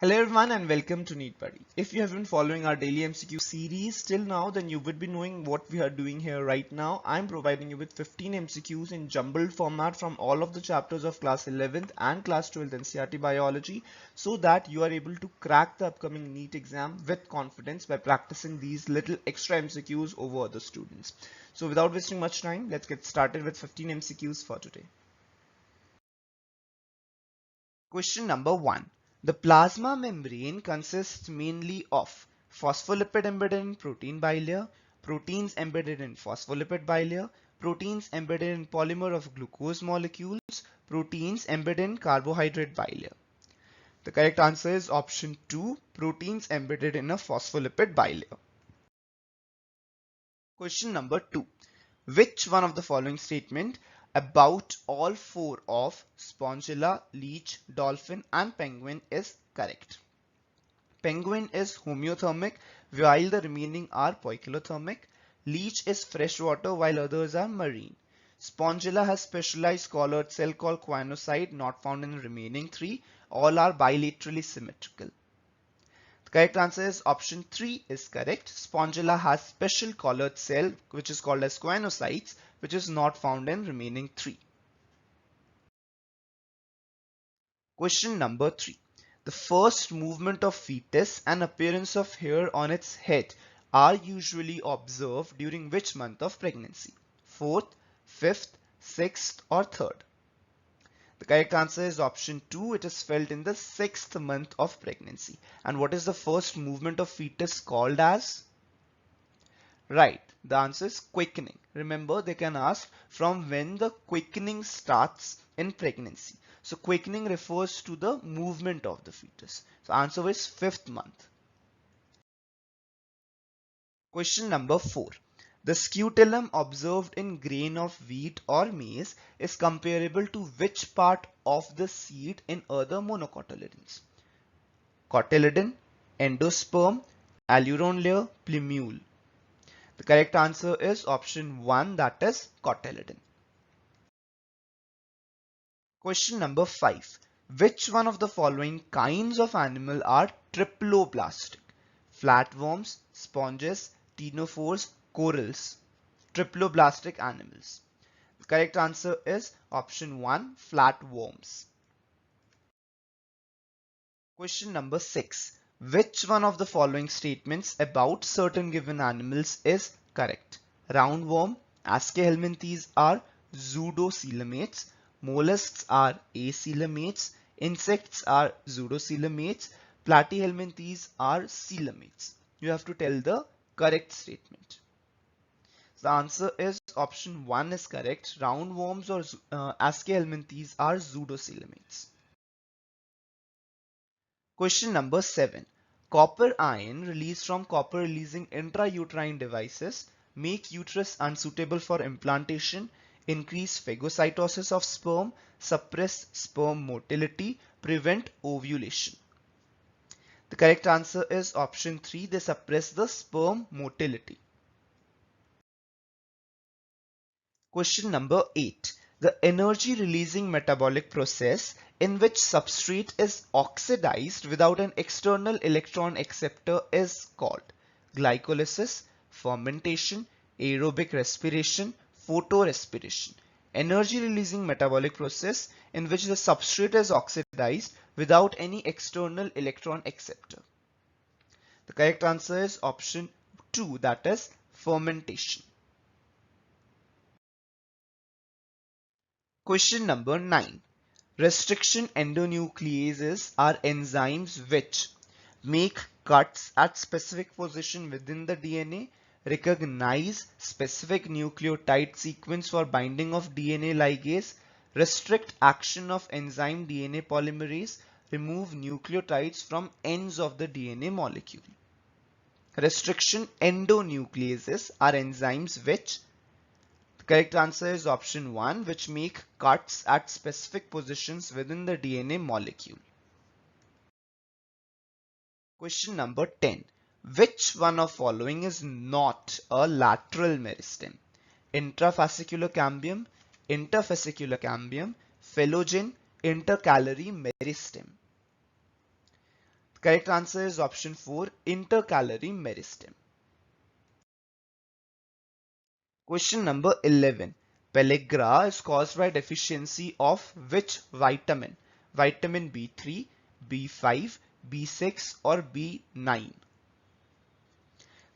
Hello everyone and welcome to Neat Buddy. If you have been following our daily MCQ series till now, then you would be knowing what we are doing here right now. I'm providing you with 15 MCQs in jumbled format from all of the chapters of class 11th and class 12th NCERT biology so that you are able to crack the upcoming NEET exam with confidence by practicing these little extra MCQs over other students. So without wasting much time, let's get started with 15 MCQs for today. Question number 1. The plasma membrane consists mainly of phospholipid embedded in protein bilayer, proteins embedded in phospholipid bilayer, proteins embedded in polymer of glucose molecules, proteins embedded in carbohydrate bilayer. The correct answer is option 2, proteins embedded in a phospholipid bilayer. Question number 2. Which one of the following statement about all four of Spongilla, leech, dolphin and penguin is correct? Penguin is homeothermic while the remaining are poikilothermic. Leech is freshwater while others are marine. Spongilla has specialized collared cell called choanocyte not found in the remaining three. All are bilaterally symmetrical. The correct answer is option 3 is correct. Spongilla has special collared cell which is called as choanocytes, which is not found in remaining 3. Question number 3. The first movement of fetus and appearance of hair on its head are usually observed during which month of pregnancy? 4th, 5th, 6th or 3rd? The correct answer is option 2. It is felt in the 6th month of pregnancy. And what is the first movement of fetus called as? Right, the answer is quickening. Remember, they can ask from when the quickening starts in pregnancy. So quickening refers to the movement of the fetus. So answer is 5th month. Question number 4. The scutellum observed in grain of wheat or maize is comparable to which part of the seed in other monocotyledons? Cotyledon, endosperm, aleurone layer, plumule. The correct answer is option 1, that is cotyledon. Question number 5. Which one of the following kinds of animal are triploblastic? Flatworms, sponges, ctenophores, corals. Triploblastic animals. The correct answer is option 1, flatworms. Question number 6. Which one of the following statements about certain given animals is correct? Roundworm, Aschelminthes are zoocoelomates, mollusks are acoelomates, insects are pseudocoelomates, platyhelminthes are coelomates. You have to tell the correct statement. The answer is option 1 is correct. Roundworms or Aschelminthes are pseudocoelomates. Question number 7. Copper ion released from copper releasing intrauterine devices make uterus unsuitable for implantation, increase phagocytosis of sperm, suppress sperm motility, prevent ovulation. The correct answer is option 3. They suppress the sperm motility. Question number 8. The energy releasing metabolic process in which substrate is oxidized without an external electron acceptor is called glycolysis, fermentation, aerobic respiration, photorespiration. Energy releasing metabolic process in which the substrate is oxidized without any external electron acceptor. The correct answer is option 2, that is fermentation. Question number 9. Restriction endonucleases are enzymes which make cuts at specific position within the DNA, recognize specific nucleotide sequence for binding of DNA ligase, restrict action of enzyme DNA polymerase, remove nucleotides from ends of the DNA molecule. Restriction endonucleases are enzymes which, the correct answer is option 1, which make cuts at specific positions within the DNA molecule. Question number 10. Which one of following is not a lateral meristem? Intrafascicular cambium, interfascicular cambium, phelogen, intercalary meristem. Correct answer is option 4, intercalary meristem. Question number 11. Pellagra is caused by deficiency of which vitamin? Vitamin B3, B5, B6 or B9?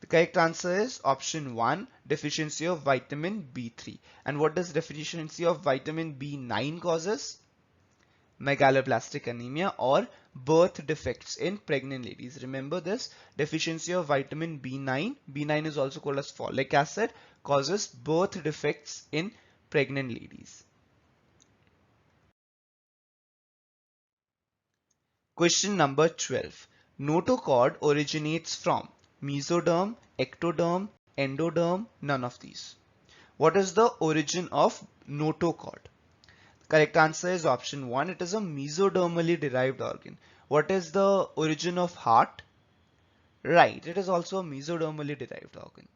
The correct answer is option 1, deficiency of vitamin B3. And what does deficiency of vitamin B9 causes? Megaloblastic anemia or birth defects in pregnant ladies. Remember this, deficiency of vitamin B9, B9 is also called as folic acid, causes birth defects in pregnant ladies. Question number 12. Notochord originates from mesoderm, ectoderm, endoderm, none of these. What is the origin of notochord? Correct answer is option 1. It is a mesodermally derived organ. What is the origin of heart? Right, it is also a mesodermally derived organ.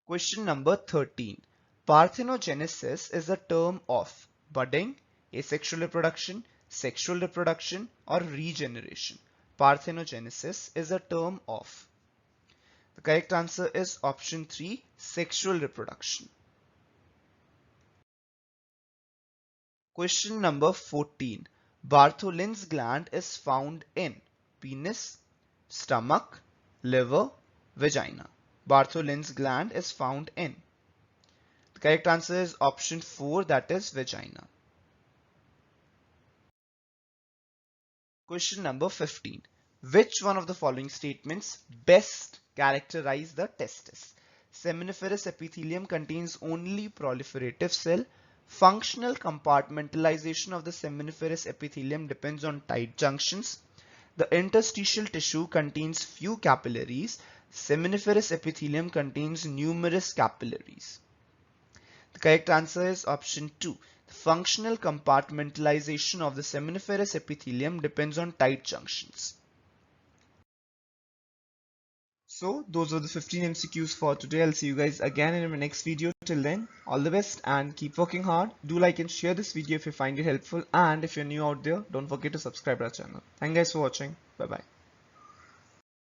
Question number 13. Parthenogenesis is a term of budding, asexual reproduction, sexual reproduction, or regeneration. Parthenogenesis is a term of. The correct answer is option 3, sexual reproduction. Question number 14. Bartholin's gland is found in penis, stomach, liver, vagina. Bartholin's gland is found in. The correct answer is option 4, that is vagina. Question number 15. Which one of the following statements best characterize the testis? Seminiferous epithelium contains only proliferative cell. Functional compartmentalization of the seminiferous epithelium depends on tight junctions. The interstitial tissue contains few capillaries. Seminiferous epithelium contains numerous capillaries. The correct answer is option 2. The functional compartmentalization of the seminiferous epithelium depends on tight junctions. So those were the 15 MCQs for today. I'll see you guys again in my next video. Till then, all the best and keep working hard. Do like and share this video if you find it helpful, and if you're new out there, don't forget to subscribe to our channel. Thank you guys for watching. Bye bye.